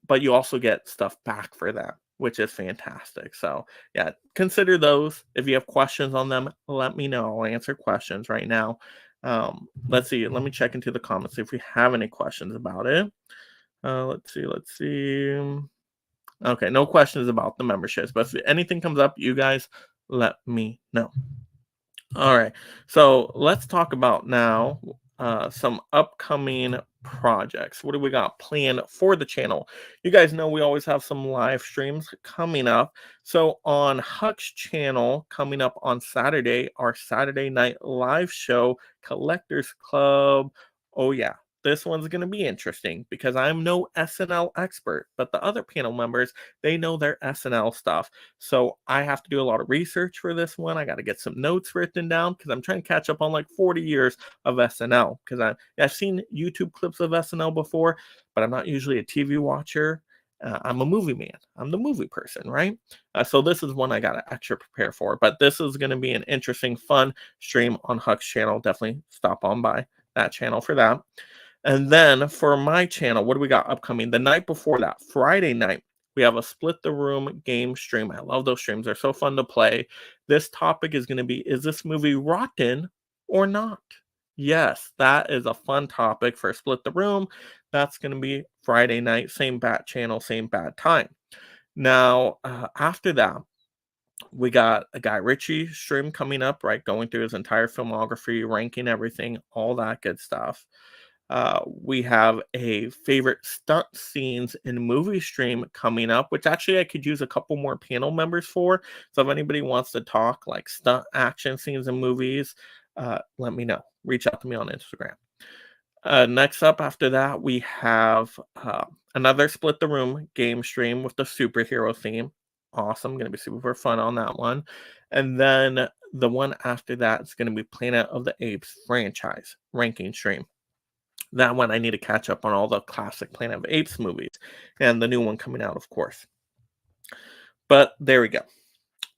But you also get stuff back for that, which is fantastic. So yeah, consider those. If you have questions on them, let me know. I'll answer questions right now. Let's see. Let me check into the comments if we have any questions about it. Let's see. Okay, no questions about the memberships, but if anything comes up, you guys let me know. All right, so let's talk about now some upcoming projects. What do we got planned for the channel? You guys know we always have some live streams coming up. So on Huck's channel, coming up on Saturday, our Saturday night live show, Collectors Club. Oh yeah, this one's going to be interesting because I'm no SNL expert, but the other panel members, they know their SNL stuff. So I have to do a lot of research for this one. I got to get some notes written down because I'm trying to catch up on like 40 years of SNL, because I've seen YouTube clips of SNL before, but I'm not usually a TV watcher. I'm a movie man. I'm the movie person, right? So this is one I got to extra prepare for. But this is going to be an interesting, fun stream on Huck's channel. Definitely stop on by that channel for that. And then for my channel, what do we got upcoming? The night before that, Friday night, we have a Split the Room game stream. I love those streams. They're so fun to play. This topic is going to be, is this movie rotten or not? Yes, that is a fun topic for Split the Room. That's going to be Friday night, same bat channel, same bad time. Now, after that, we got a Guy Ritchie stream coming up, right? Going through his entire filmography, ranking everything, all that good stuff. We have a favorite stunt scenes in movie stream coming up, which actually I could use a couple more panel members for. So if anybody wants to talk like stunt action scenes in movies, let me know. Reach out to me on Instagram. Next up after that, we have another Split the Room game stream with the superhero theme. Awesome. Going to be super fun on that one. And then the one after that is going to be Planet of the Apes franchise ranking stream. That one I need to catch up on all the classic Planet of the Apes movies and the new one coming out, of course. But there we go.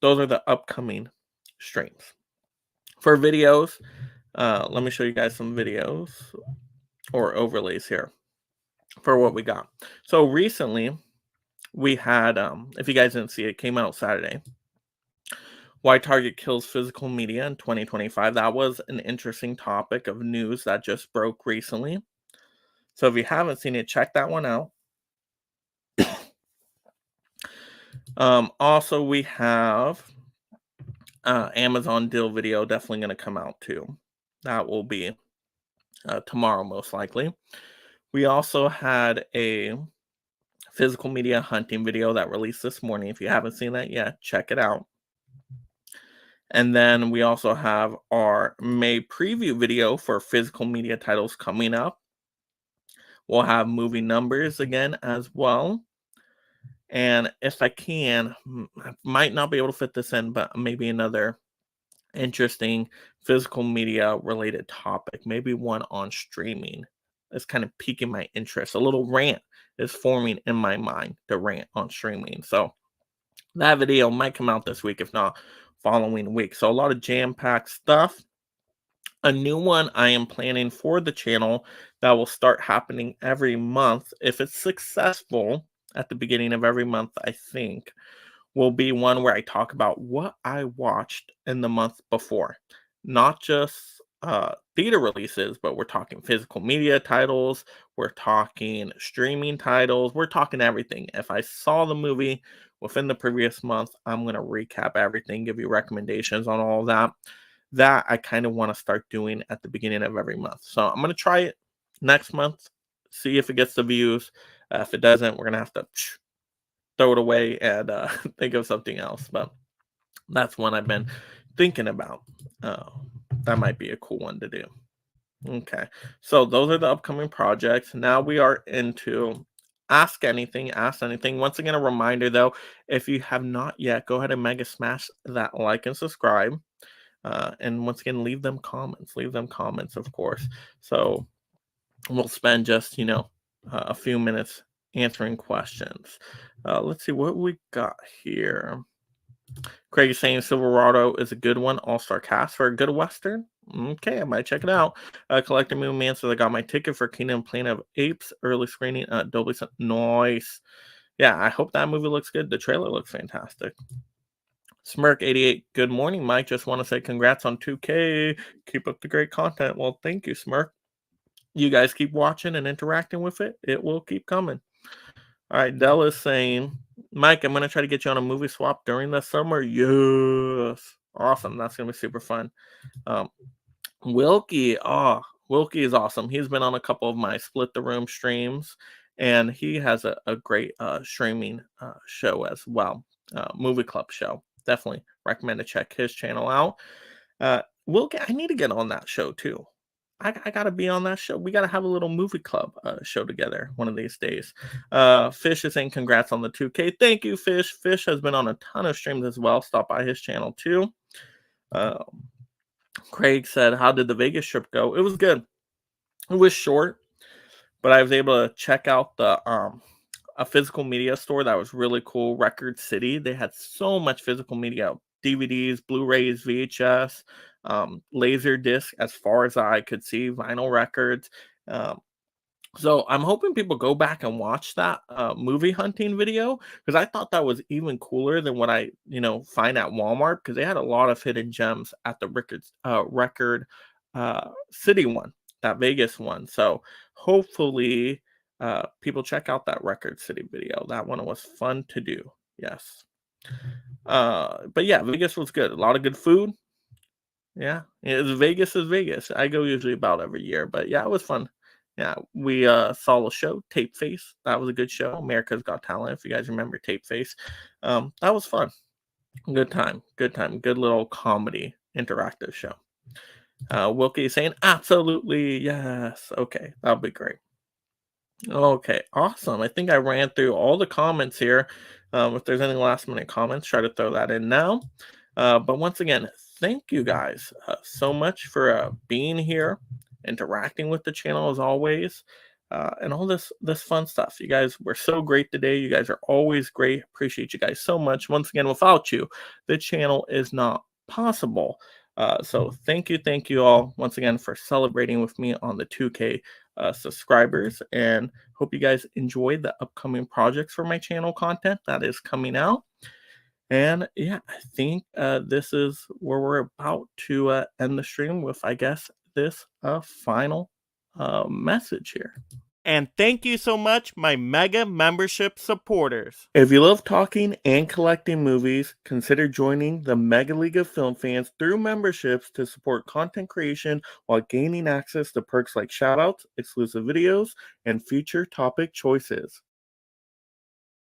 Those are the upcoming streams. For videos, let me show you guys some videos or overlays here for what we got. So recently we had, if you guys didn't see it, came out Saturday. Why Target kills physical media in 2025. That was an interesting topic of news that just broke recently. So if you haven't seen it, check that one out. Also, we have Amazon deal video definitely going to come out too. That will be tomorrow, most likely. We also had a physical media hunting video that released this morning. If you haven't seen that yet, check it out. And then we also have our May preview video for physical media titles coming up. We'll have movie numbers again as well. And if I can, I might not be able to fit this in, but maybe another interesting physical media related topic, maybe one on streaming. Is kind of piquing my interest. A little rant is forming in my mind to rant on streaming. So that video might come out this week, if not following week. So a lot of jam-packed stuff. A new one I am planning for the channel that will start happening every month. If it's successful at the beginning of every month, I think, will be one where I talk about what I watched in the month before. Not just theater releases, but we're talking physical media titles, we're talking streaming titles, we're talking everything. If I saw the movie within the previous month, I'm going to recap everything, give you recommendations on all of that. That I kind of want to start doing at the beginning of every month. So I'm going to try it next month, see if it gets the views. If it doesn't, we're going to have to throw it away and think of something else. But that's one I've been thinking about. That might be a cool one to do. Okay, so those are the upcoming projects. Now we are into Ask Anything, Ask Anything. Once again, a reminder though, if you have not yet, go ahead and mega smash that like and subscribe. And once again, leave them comments, of course. So we'll spend just, a few minutes answering questions. Let's see what we got here. Craig is saying Silverado is a good one. All-star cast for a good Western. Okay, I might check it out. Collector Moon Man says I got my ticket for Kingdom Planet of Apes early screening at Dolby. Noise. Yeah, I hope that movie looks good. The trailer looks fantastic. Smirk88, good morning, Mike. Just want to say congrats on 2K. Keep up the great content. Well, thank you, Smirk. You guys keep watching and interacting with it. It will keep coming. All right, Dell is saying, Mike, I'm going to try to get you on a movie swap during the summer. Yes. Awesome. That's going to be super fun. Wilkie. Wilkie is awesome. He's been on a couple of my Split the Room streams, and he has a great streaming show as well. Movie club show. Definitely recommend to check his channel out. Wilkie, I need to get on that show too. I gotta be on that show. We gotta have a little movie club show together one of these days. Fish is saying congrats on the 2K. Thank you, Fish. Fish has been on a ton of streams as well. Stop by his channel too. Craig said, how did the Vegas trip go? It was good. It was short, but I was able to check out the a physical media store that was really cool, Record City. They had so much physical media, DVDs, Blu-rays, VHS, laser disc as far as I could see, vinyl records. So I'm hoping people go back and watch that movie hunting video, because I thought that was even cooler than what I find at Walmart, because they had a lot of hidden gems at the Record City one, that Vegas one. So hopefully people check out that Record City video. That one was fun to do. Yes. But yeah, Vegas was good. A lot of good food. Yeah, Vegas is Vegas. I go usually about every year, but yeah, it was fun. Yeah, we saw a show, Tape Face. That was a good show. America's Got Talent, if you guys remember Tape Face. That was fun. Good time. Good little comedy interactive show. Wilkie is saying absolutely yes. Okay, that'll be great. Okay, awesome. I think I ran through all the comments here. If there's any last minute comments, try to throw that in now. But once again, thank you guys so much for being here, interacting with the channel as always, and all this fun stuff. You guys were so great today. You guys are always great. Appreciate you guys so much. Once again, without you, the channel is not possible. So thank you all once again for celebrating with me on the 2K subscribers, and hope you guys enjoy the upcoming projects for my channel content that is coming out. And yeah, I think this is where we're about to end the stream with, I guess, this final message here. And thank you so much, my mega membership supporters. If you love talking and collecting movies, consider joining the Mega League of Film Fans through memberships to support content creation while gaining access to perks like shoutouts, exclusive videos, and future topic choices.